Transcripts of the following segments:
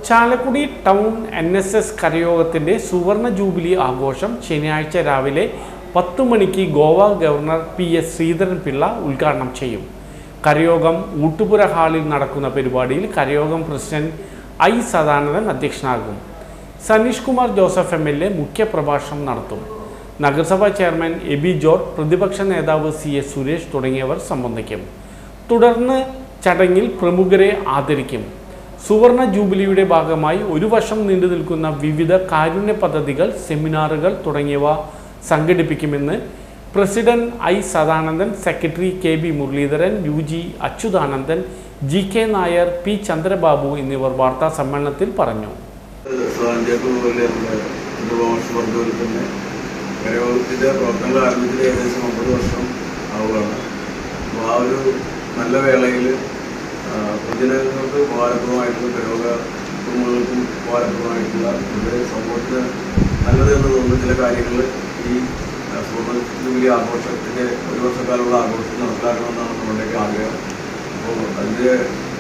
Chalakudy town NSS കരയോഗത്തിൻ്റെ സുവർണ jubilee ആഘോഷം ശനിയാഴ്ച രാവിലെ 10 മണിക്ക് ഗോവ ഗവർണർ PS ശ്രീധരൻപിള്ള ഉദ്ഘാടനം ചെയ്യും. കരയോഗം ഊട്ടുപുര ഹാളിൽ നടക്കുന്ന പരിപാടിയിൽ കരയോഗം പ്രസിഡന്റ് I സദാനന്ദൻ അധ്യക്ഷനാകും. സനീഷ് കുമാർ ജോസഫ് MLA മുഖ്യപ്രഭാഷണം നടത്തും. നഗരസഭാ ചെയർമാൻ എബി ജോർജ്, പ്രതിപക്ഷ നേതാവ് CS സുരേഷ് തുടങ്ങിയവർ സംബന്ധിക്കും. തുടർന്ന് ചടങ്ങിൽ പ്രമുഖരെ ആദരിക്കും. സുവർണ ജൂബിലിയുടെ ഭാഗമായി ഒരു വർഷം നീണ്ടു നിൽക്കുന്ന വിവിധ കാരുണ്യ പദ്ധതികൾ, സെമിനാറുകൾ തുടങ്ങിയവ സംഘടിപ്പിക്കുമെന്ന് president I Sadanandan, secretary KB Muraleedharan, UG Achuthanandan, GK Nair, P Chandrababu എന്നിവർ വാർത്താ സമ്മേളനത്തിൽ പറഞ്ഞു. നല്ല വേളയിൽ പൊതുജനങ്ങൾക്ക് ഉപകാരപ്രദമായിട്ടുള്ള കരയോഗ കുടുംബങ്ങൾക്കും ഉപകാരപ്രദമായിട്ടുള്ള സമൂഹത്തിന് നല്ലതെന്ന് തോന്നുന്ന ചില കാര്യങ്ങൾ ഈ സുവർണ ജൂബിലി ആഘോഷത്തിൻ്റെ ഒരു വർഷക്കാലമുള്ള ആഘോഷം നടപ്പിലാക്കണമെന്നാണ് നമ്മുടെയൊക്കെ ആഗ്രഹം. അപ്പോൾ അതിൻ്റെ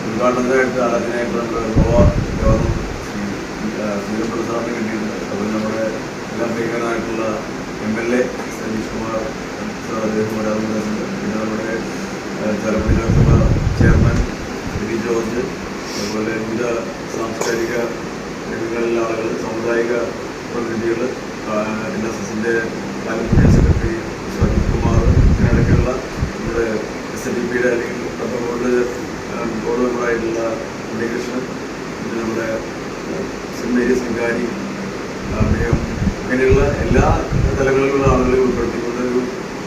ഉദ്ഘാടനത്തിനായിട്ട് ആരാധനയായിട്ട് നമ്മുടെ ഗോവ ഗവർണർ ശ്രീധരൻപിള്ള സാറിന് കിട്ടിയിട്ടുണ്ട്. അതുപോലെ നമ്മുടെ എല്ലാം പ്രിയങ്കരനായിട്ടുള്ള MLA സനീഷ് കുമാർ അദ്ദേഹം വരാറുണ്ട്. പിന്നെ നമ്മുടെ ചാലക്കുടി നഗരസഭ ചെയർമാൻ എബി ജോർജ്, അതുപോലെ വിവിധ സാംസ്കാരിക രംഗങ്ങളിലെ ആളുകൾ, സാമുദായിക പ്രതിനിധികൾ, NSSൻ്റെ പാലക്കുടി സെക്രട്ടറി സനീഷ് കുമാർ, ഇതിനിടയ്ക്കുള്ള നമ്മുടെ SNDPയുടെ അല്ലെങ്കിൽ ബോർഡ് മെമ്പറായിട്ടുള്ള ഉണ്ണികൃഷ്ണൻ, പിന്നെ നമ്മുടെ സെൻറ്റ് മേരീസ് വികാരി, അദ്ദേഹം, അങ്ങനെയുള്ള എല്ലാ തലങ്ങളിലുള്ള ആളുകളെ ഉൾപ്പെടുത്തിക്കൊണ്ട് ഒരു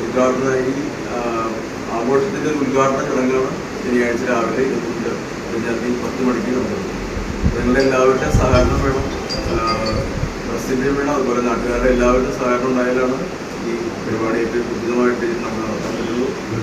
ഉദ്ഘാടന ഈ ആഘോഷത്തിൻ്റെ ഒരു ഉദ്ഘാടന ചടങ്ങാണ് ശനിയാഴ്ച രാവിലെ 10 മണിക്ക് നടക്കുന്നത്. നിങ്ങളുടെ എല്ലാവരുടെയും സഹകരണം വേണം, പ്രസിദ്ധീയം വേണം, അതുപോലെ നാട്ടുകാരുടെ എല്ലാവരുടെയും സഹകരണം ഉണ്ടായാലാണ് ഈ പരിപാടി ഏറ്റവും ഉചിതമായിട്ട് നമ്മൾ നടത്താൻ പറ്റുള്ളൂ.